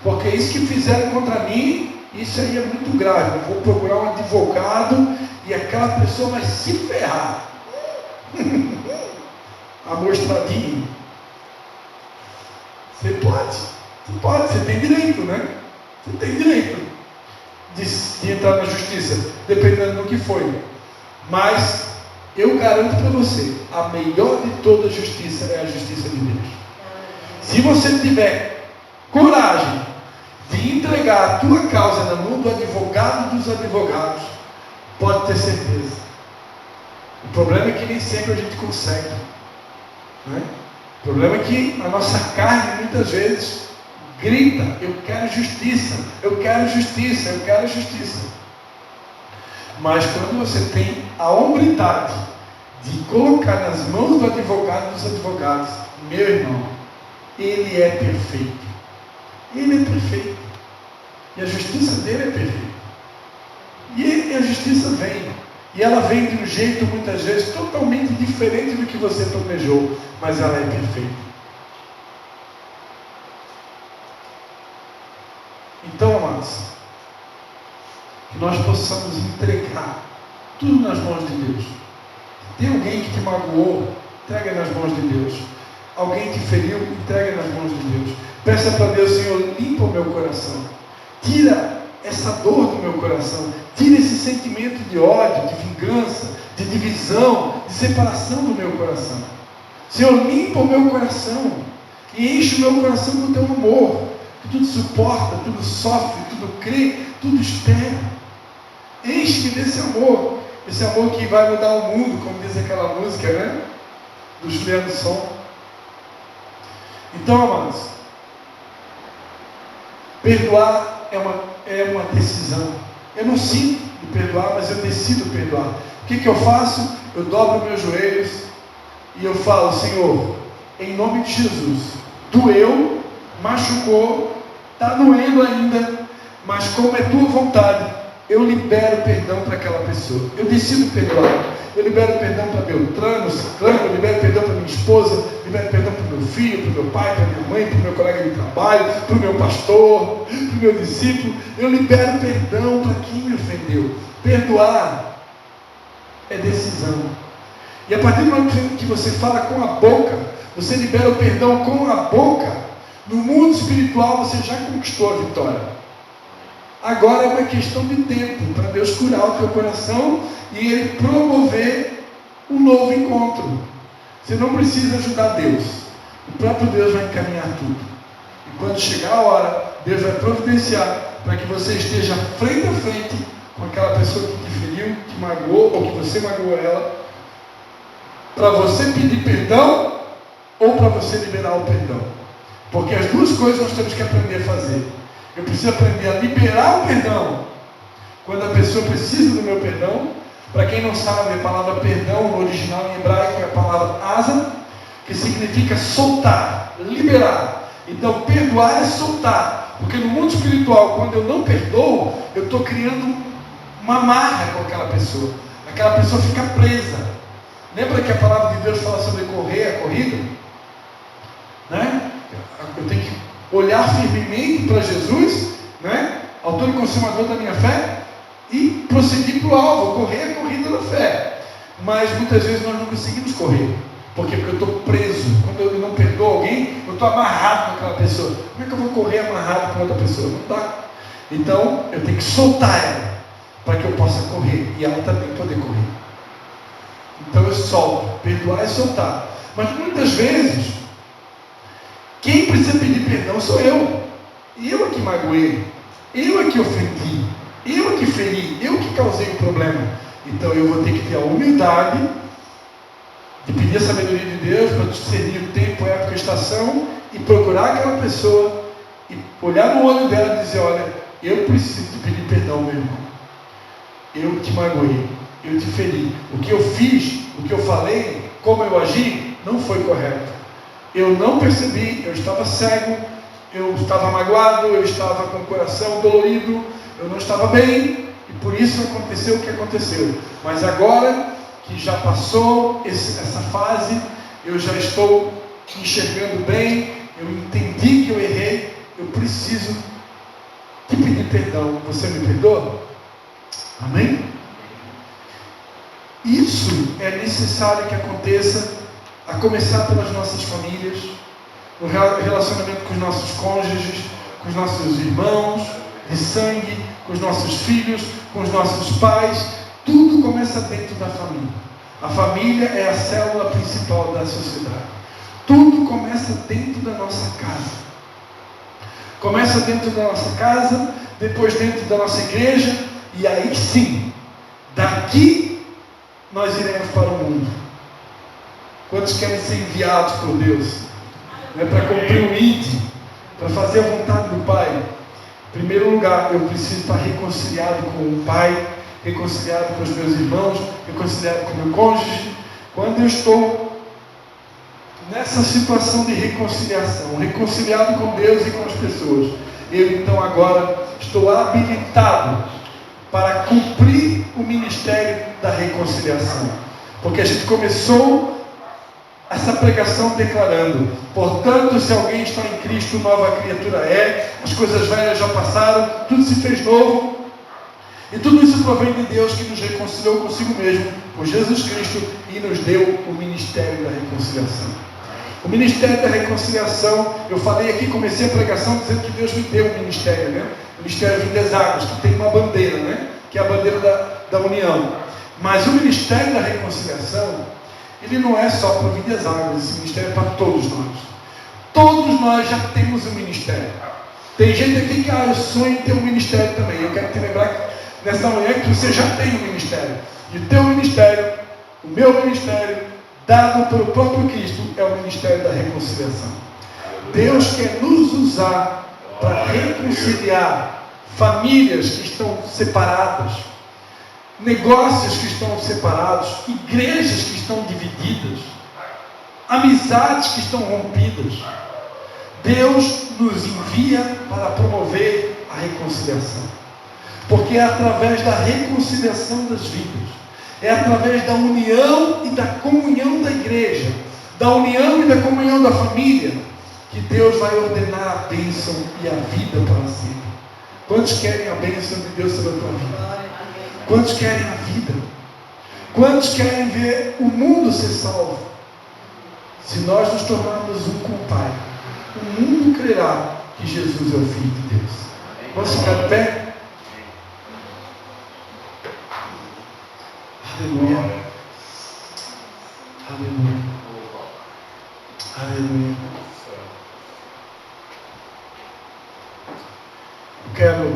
porque isso que fizeram contra mim, isso aí é muito grave. Eu vou procurar um advogado e aquela pessoa vai se ferrar. Amostradinho. Você pode, você tem direito, né? Você tem direito de entrar na justiça, dependendo do que foi. Mas eu garanto para você, a melhor de toda a justiça é a justiça de Deus. Se você tiver coragem de entregar a tua causa na mão do advogado dos advogados, pode ter certeza. O problema é que nem sempre a gente consegue, né? O problema é que a nossa carne muitas vezes grita, eu quero justiça, eu quero justiça, eu quero justiça. Mas quando você tem a hombridade de colocar nas mãos do advogado dos advogados, meu irmão, ele é perfeito. Ele é perfeito. E a justiça dele é perfeita. E a justiça vem. E ela vem de um jeito, muitas vezes, totalmente diferente do que você planejou. Mas ela é perfeita. Então, amados, que nós possamos entregar tudo nas mãos de Deus. Tem alguém que te magoou, entrega nas mãos de Deus. Alguém te feriu, entrega nas mãos de Deus. Peça para Deus, Senhor, limpa o meu coração. Tira essa dor do meu coração. Tira esse sentimento de ódio, de vingança, de divisão, de separação do meu coração. Senhor, limpa o meu coração. E enche o meu coração com o teu amor. Que tudo suporta, tudo sofre, tudo crê, tudo espera. Enche-me desse amor. Esse amor que vai mudar o mundo, como diz aquela música, né? Do Juliano Som. Então, amados, perdoar é uma decisão. Eu não sinto de perdoar, mas eu decido perdoar. O que eu faço? Eu dobro meus joelhos E eu falo: Senhor, em nome de Jesus, doeu, machucou, está doendo ainda, mas como é tua vontade, eu libero perdão para aquela pessoa. Eu decido perdoar. Eu libero perdão para Beltrano, Ciclano, eu libero perdão para minha esposa, libero perdão para o meu filho, para o meu pai, para minha mãe, para o meu colega de trabalho, para o meu pastor, para o meu discípulo. Eu libero perdão para quem me ofendeu. Perdoar é decisão. E a partir do momento que você fala com a boca, você libera o perdão com a boca, no mundo espiritual você já conquistou a vitória. Agora é uma questão de tempo para Deus curar o teu coração e Ele promover um novo encontro. Você não precisa ajudar Deus. O próprio Deus vai encaminhar tudo. E quando chegar a hora, Deus vai providenciar para que você esteja frente a frente com aquela pessoa que te feriu, que magoou ou que você magoou ela, para você pedir perdão ou para você liberar o perdão. Porque as duas coisas nós temos que aprender a fazer. Eu preciso aprender a liberar o perdão quando a pessoa precisa do meu perdão. Para quem não sabe, a palavra perdão no original em hebraico é a palavra asa, que significa soltar, liberar. Então perdoar é soltar, porque no mundo espiritual, quando eu não perdoo, eu estou criando uma amarra com aquela pessoa fica presa. Lembra que a palavra de Deus fala sobre correr a corrida? Né? Eu tenho que olhar firmemente para Jesus, né? Autor e consumador da minha fé, e prosseguir para o alvo, correr a corrida da fé. Mas muitas vezes nós não conseguimos correr. Por quê? Porque eu estou preso. Quando eu não perdoo alguém, eu estou amarrado com aquela pessoa. Como é que eu vou correr amarrado com outra pessoa? Não dá. Então eu tenho que soltar ela, para que eu possa correr, e ela também poder correr. Então eu solto. Perdoar é soltar. Mas muitas vezes quem precisa pedir perdão sou eu. Eu é que magoei, eu é que ofendi, eu é que feri, eu que causei o problema. Então eu vou ter que ter a humildade de pedir a sabedoria de Deus para discernir o tempo, a época, a estação, e procurar aquela pessoa e olhar no olho dela e dizer: olha, eu preciso te pedir perdão, meu irmão. Eu te magoei, eu te feri. O que eu fiz, o que eu falei, como eu agi, não foi correto. Eu não percebi, eu estava cego, eu estava magoado, eu estava com o coração dolorido, eu não estava bem, e por isso aconteceu o que aconteceu. Mas agora que já passou essa fase, eu já estou enxergando bem, eu entendi que eu errei, eu preciso te pedir perdão. Você me perdoa? Amém? Isso é necessário que aconteça, a começar pelas nossas famílias, no relacionamento com os nossos cônjuges, com os nossos irmãos de sangue, com os nossos filhos, com os nossos pais. Tudo começa dentro da família. A família é a célula principal da sociedade. Tudo começa dentro da nossa casa. Começa dentro da nossa casa, depois dentro da nossa igreja, e aí sim, daqui nós iremos para o mundo. Quantos querem ser enviados por Deus? Para cumprir o ID, para fazer a vontade do Pai. Em primeiro lugar, eu preciso estar reconciliado com o Pai, reconciliado com os meus irmãos, reconciliado com o meu cônjuge. Quando eu estou nessa situação de reconciliação, reconciliado com Deus e com as pessoas, eu então agora estou habilitado para cumprir o ministério da reconciliação. Porque a gente começou essa pregação declarando: portanto, se alguém está em Cristo, nova criatura é, as coisas velhas já passaram, tudo se fez novo. E tudo isso provém de Deus, que nos reconciliou consigo mesmo por Jesus Cristo e nos deu o ministério da reconciliação. O ministério da reconciliação, eu falei aqui, comecei a pregação dizendo que Deus me deu um ministério, né? O ministério Vinho das Águas, que tem uma bandeira, né? Que é a bandeira da união. Mas o ministério da reconciliação, ele não é só para o Vinho das Águas, esse ministério é para todos nós. Todos nós já temos um ministério. Tem gente aqui que eu sonho em ter um ministério também. Eu quero te lembrar que nessa manhã que você já tem um ministério. E o teu ministério, o meu ministério, dado pelo próprio Cristo, é o ministério da reconciliação. Deus quer nos usar para reconciliar famílias que estão separadas, negócios que estão separados, igrejas que estão divididas. amizades que estão rompidas. Deus nos envia para promover a reconciliação, porque é através da reconciliação das vidas, é através da união e da comunhão da igreja, da união e da comunhão da família, que Deus vai ordenar a bênção e a vida para sempre. Quantos querem a bênção de Deus sobre a tua vida? Quantos querem a vida? Quantos querem ver o mundo ser salvo? Se nós nos tornarmos um com o Pai, o mundo crerá que Jesus é o Filho de Deus. Vamos ficar de pé? Aleluia. Aleluia. Aleluia. Eu quero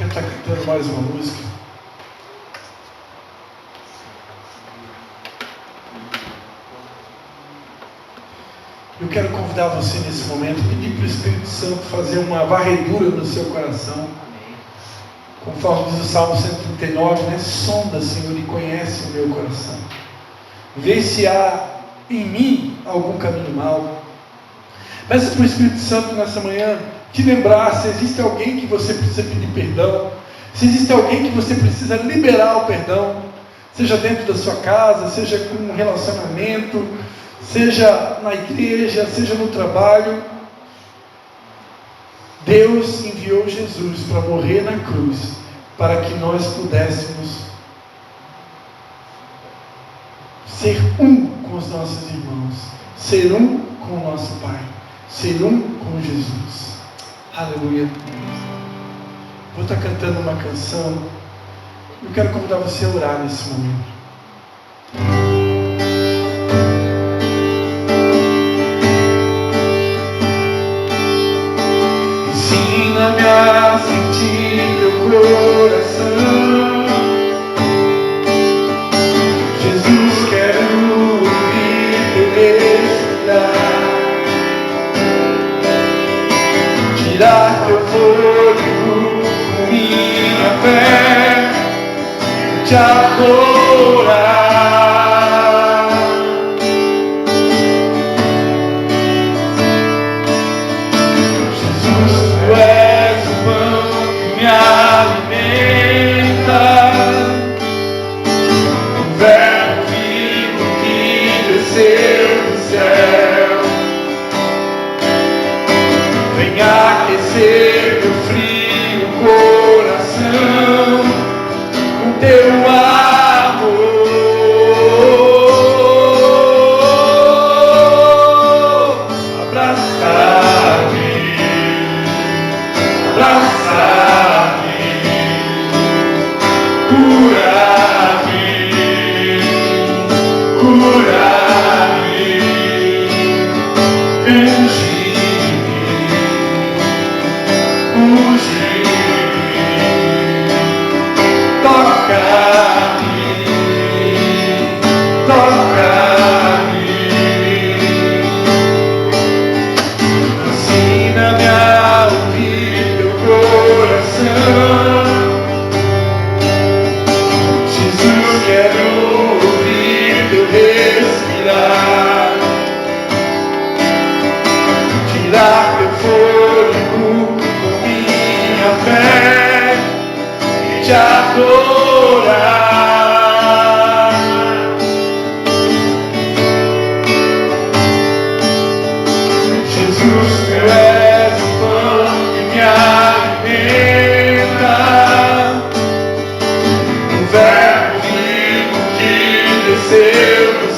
estar cantando mais uma música. Eu quero convidar você nesse momento, pedir para o Espírito Santo fazer uma varredura no seu coração. Conforme diz o Salmo 139, né? Sonda, Senhor, e conhece o meu coração. Vê se há em mim algum caminho mau. Peça para o Espírito Santo nessa manhã te lembrar se existe alguém que você precisa pedir perdão, se existe alguém que você precisa liberar o perdão, seja dentro da sua casa, seja com um relacionamento, seja na igreja, seja no trabalho. Deus enviou Jesus para morrer na cruz, para que nós pudéssemos ser um com os nossos irmãos, ser um com o nosso Pai, ser um com Jesus. Aleluia. Vou estar cantando uma canção. Eu quero convidar você a orar nesse momento. Ensina-me a sentir teu coração. Jesus, quero ouvir teu respirar. Tirar teu fôlego com minha fé, te adorar. Aquecer meu frio coração com teu amor, abraçar-me, abraçar-me, curar-me, curar-me, ungir. Ensina-me a ouvir teu coração. Jesus, quero ouvir teu respirar. Tirar teu fôlego com minha fé e te adorar. Jesus, tu és o pão que me alimenta, o verbo vivo que desceu do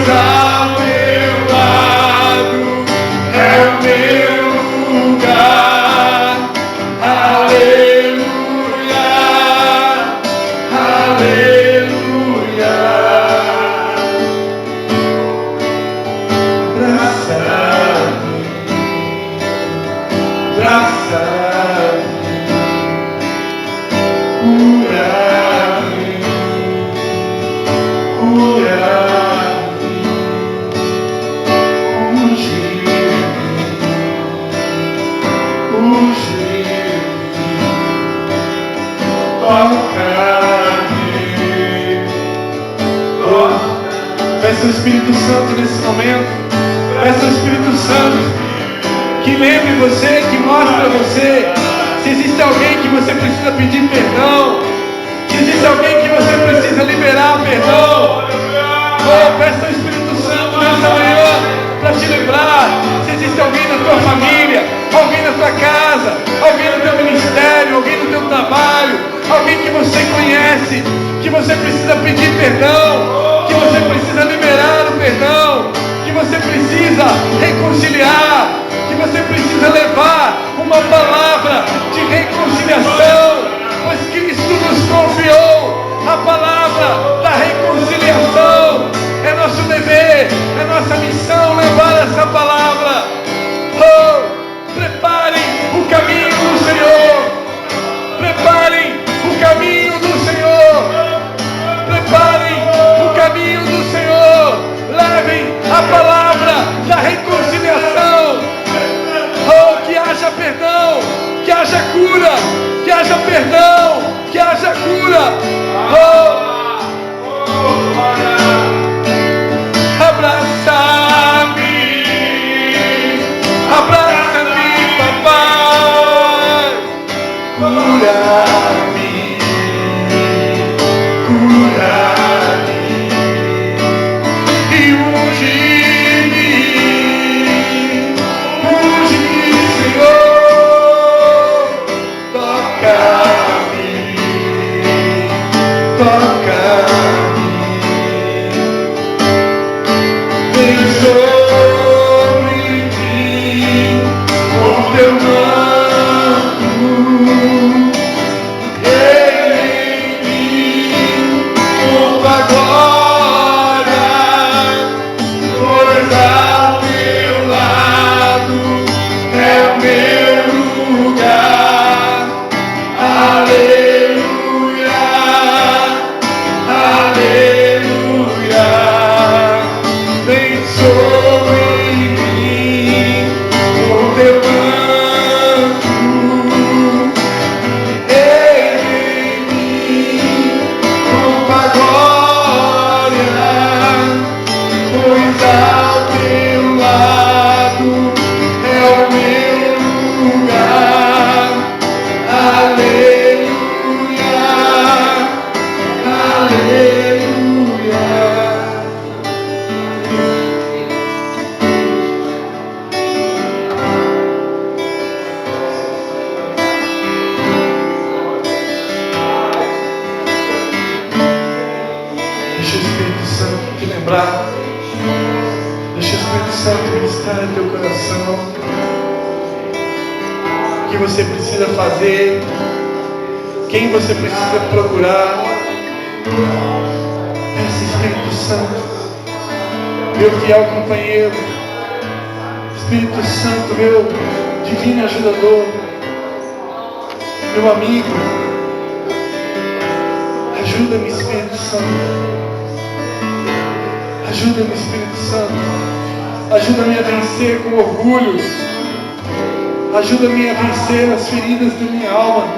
pois ao meu lado é o meu lugar. Aleluia, aleluia. Abraça-me, abraça-me, cura-me, cura-me, unge-me, unge-me, toca-me, peça o Espírito Santo nesse momento. Peça ao Espírito Santo que lembre você, que mostre a você se existe alguém que você precisa pedir perdão, se existe alguém que você precisa liberar perdão. Oh, peça ao Espírito Santo nessa manhã para te lembrar se existe alguém na tua família, alguém na tua casa, alguém no teu ministério, alguém no teu trabalho, alguém que você conhece, que você precisa pedir perdão, que você precisa liberar o perdão, que você precisa reconciliar, que você precisa levar uma palavra de reconciliação, pois Cristo nos confiou a palavra da reconciliação. É nosso dever, é nossa missão levar essa palavra. Oh, preparem o caminho do Senhor, preparem o caminho do Senhor, preparem o caminho do Senhor. Levem a palavra da reconciliação. Oh, que haja perdão, que haja cura, que haja perdão, que haja cura. Oh, abraça-me, abraça-me, papai. Cura-me, cura-me. O que você precisa fazer, quem você precisa procurar. Esse Espírito Santo, meu fiel companheiro, Espírito Santo, meu divino ajudador, meu amigo, ajuda-me, Espírito Santo, ajuda-me, Espírito Santo, ajuda-me a vencer com orgulho, ajuda-me a vencer as feridas da minha alma,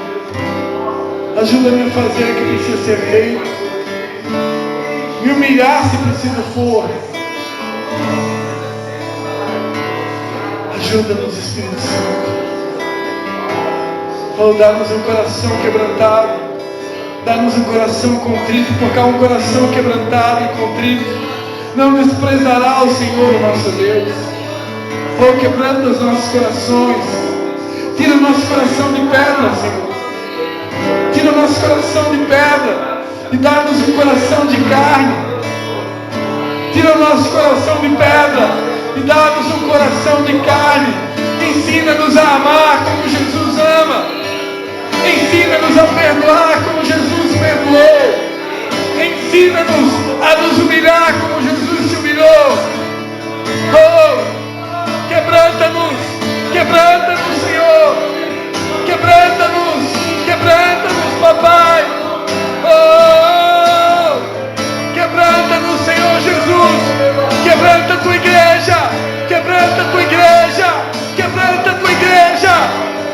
ajuda-me a fazer o que precisa ser feito, me humilhar se preciso for. Ajuda-nos, Espírito Santo. Oh, dá-nos um coração quebrantado, dá-nos um coração contrito, porque há um coração quebrantado e contrito não desprezará o Senhor, nosso Deus. Oh, quebrando os nossos corações, tira o nosso coração de pedra, Senhor, tira o nosso coração de pedra e dá-nos um coração de carne. Tira o nosso coração de pedra e dá-nos um coração de carne. Ensina-nos a amar como Jesus ama. Ensina-nos a perdoar como Jesus perdoou. Ensina-nos a nos humilhar como Jesus se humilhou. Oh, quebranta-nos, quebranta-nos, Senhor. Quebranta-nos, quebranta-nos, papai. Oh, quebranta-nos, Senhor Jesus. Quebranta a tua igreja, quebranta a tua igreja, quebranta a tua igreja.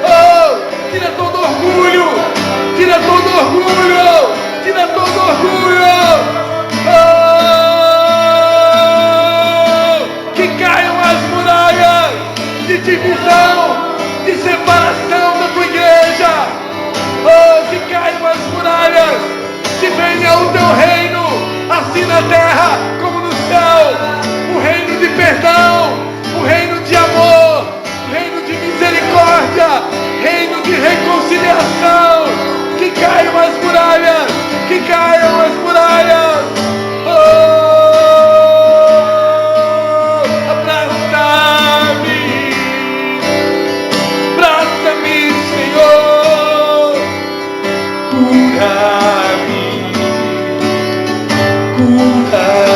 Oh, tira todo orgulho, tira todo orgulho, tira todo orgulho. Oh, que caiam as muralhas de divisão, de separação da tua igreja. Oh, que caiam as muralhas, que venha o teu reino, assim na terra como no céu. O reino de perdão, o reino de amor, o reino de misericórdia, reino de reconciliação. Que caiam as muralhas, que caiam as muralhas. Oh, abraça-me, abraça-me, Senhor. Cura-me, cura-me.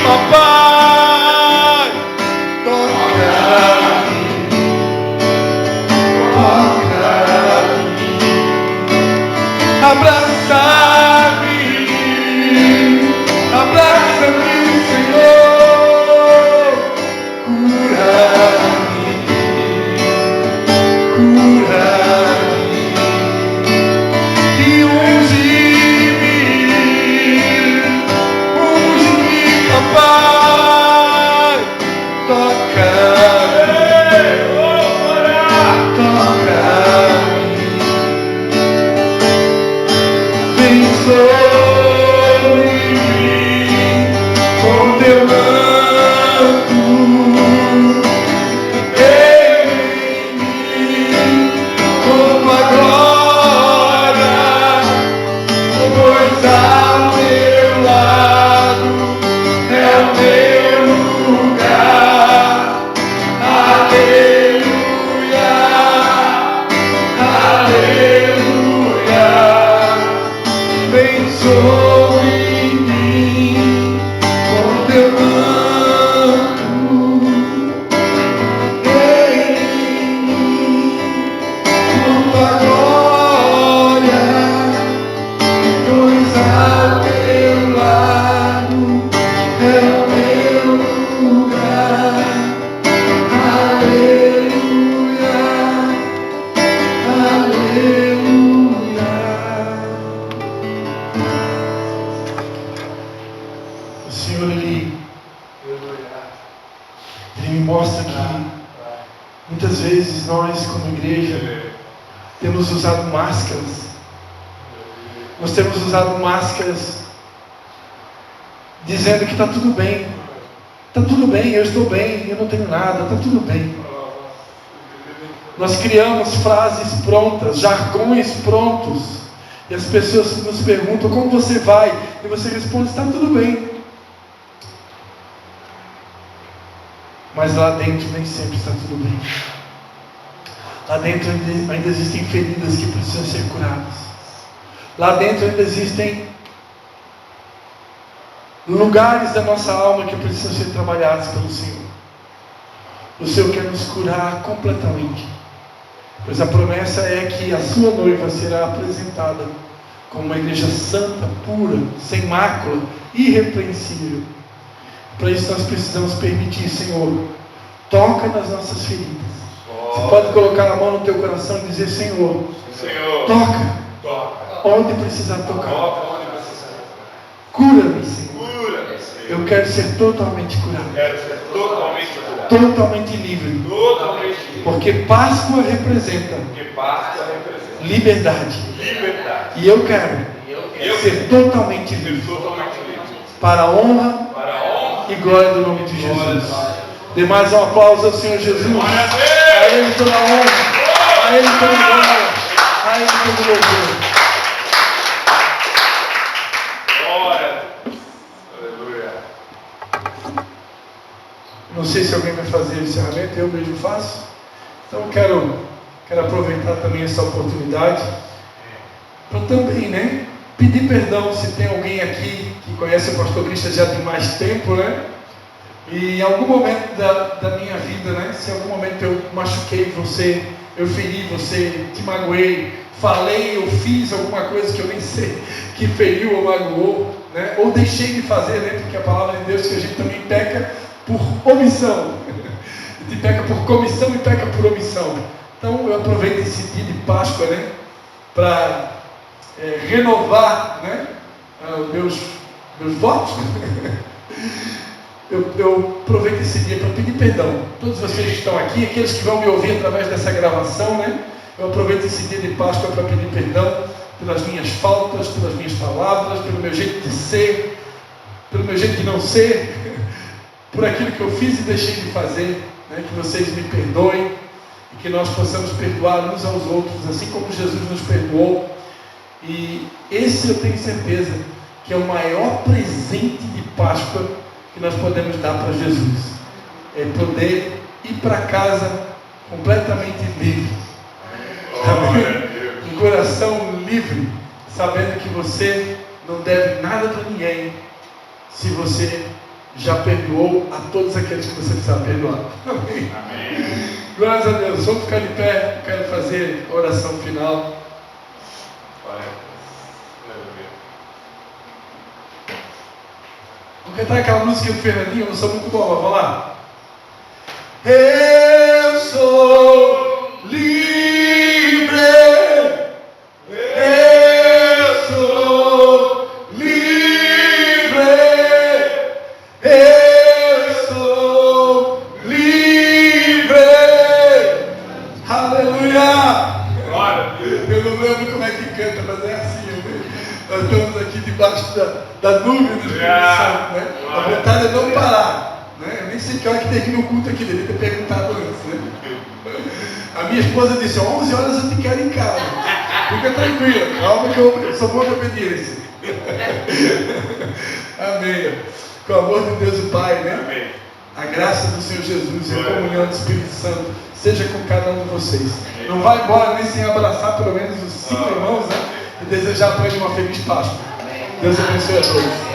Papai, toca-me, toca-me, abraça-me, abraça-me, Senhor, cura-me, cura-me, e unge-me, papai, toca-me, toca-me, vem sobre mim com teu manto, em mim com tua glória, pois ao meu lado é o meu lugar. Aleluia, aleluia. Vem sobre mim com teu manto, em mim com tua glória, pois ao teu lado é o meu lugar. Aleluia, aleluia. O Senhor, Ele me mostra que muitas vezes nós, como igreja, temos usado máscaras. Nós temos usado máscaras dizendo que está tudo bem. Está tudo bem, eu estou bem, eu não tenho nada, está tudo bem. Nós criamos frases prontas, jargões prontos. E as pessoas nos perguntam como você vai. E você responde, está tudo bem. Mas lá dentro nem sempre está tudo bem. Lá dentro ainda existem feridas que precisam ser curadas. Lá dentro ainda existem lugares da nossa alma que precisam ser trabalhados pelo Senhor. O Senhor quer nos curar completamente, pois a promessa é que a sua noiva será apresentada como uma igreja santa, pura, sem mácula, irrepreensível. Para isso nós precisamos permitir, Senhor, toca nas nossas feridas. Você pode colocar a mão no teu coração e dizer, Senhor, toca onde precisar tocar. Cura-me, Senhor. Eu quero ser totalmente curado. Totalmente livre. Porque Páscoa representa liberdade. E eu quero ser totalmente livre. Para a honra e glória do nome de Jesus. Dê mais um aplauso ao Senhor Jesus. A Ele toda a honra. A Ele toda a glória. A Ele toda Glória. Aleluia. Não sei se alguém vai fazer o encerramento, eu mesmo faço. Então eu quero aproveitar também essa oportunidade para também, né, pedir perdão se tem alguém aqui que conhece o pastor Christian já de mais tempo, né? E em algum momento da minha vida, né, se em algum momento eu machuquei você, eu feri você, te magoei, falei ou fiz alguma coisa que eu nem sei que feriu ou magoou, né? Ou deixei de fazer, né? Porque a palavra de Deus diz que a gente também peca por omissão. A gente peca por comissão e peca por omissão. Então eu aproveito esse dia de Páscoa, né, para renovar, né, meus votos. Eu aproveito esse dia para pedir perdão. Todos vocês que estão aqui, aqueles que vão me ouvir através dessa gravação, né? Eu aproveito esse dia de Páscoa para pedir perdão pelas minhas faltas, pelas minhas palavras, pelo meu jeito de ser, pelo meu jeito de não ser, por aquilo que eu fiz e deixei de fazer, né? Que vocês me perdoem e que nós possamos perdoar uns aos outros, assim como Jesus nos perdoou. E esse eu tenho certeza que é o maior presente de Páscoa que nós podemos dar para Jesus, é poder ir para casa completamente livre, com o coração livre, sabendo que você não deve nada para ninguém, se você já perdoou a todos aqueles que você precisa perdoar. Amém. Amém. Glórias a Deus. Vamos ficar de pé, quero fazer a oração final. Vamos cantar aquela música do Fernandinho, eu não sou muito bom, vamos lá. Eu sou livre, eu sou livre, eu sou livre, aleluia. Eu não lembro como é que canta, mas é assim, nós estamos aqui debaixo da nuvem do Espírito Santo, né? A vontade é não parar, né? Eu nem sei que hora que termina o culto aqui, devia ter perguntado antes, né? A minha esposa disse, 11 horas eu te quero em casa, fica tranquila, calma que eu sou bom de obediência. Amém. Com o amor de Deus o Pai, né? Amém. A graça do Senhor Jesus e a comunhão do Espírito Santo seja com cada um de vocês. Não vai embora nem sem abraçar pelo menos os 5 irmãos, né? E desejar para eles uma feliz Páscoa. Deus abençoe a todos.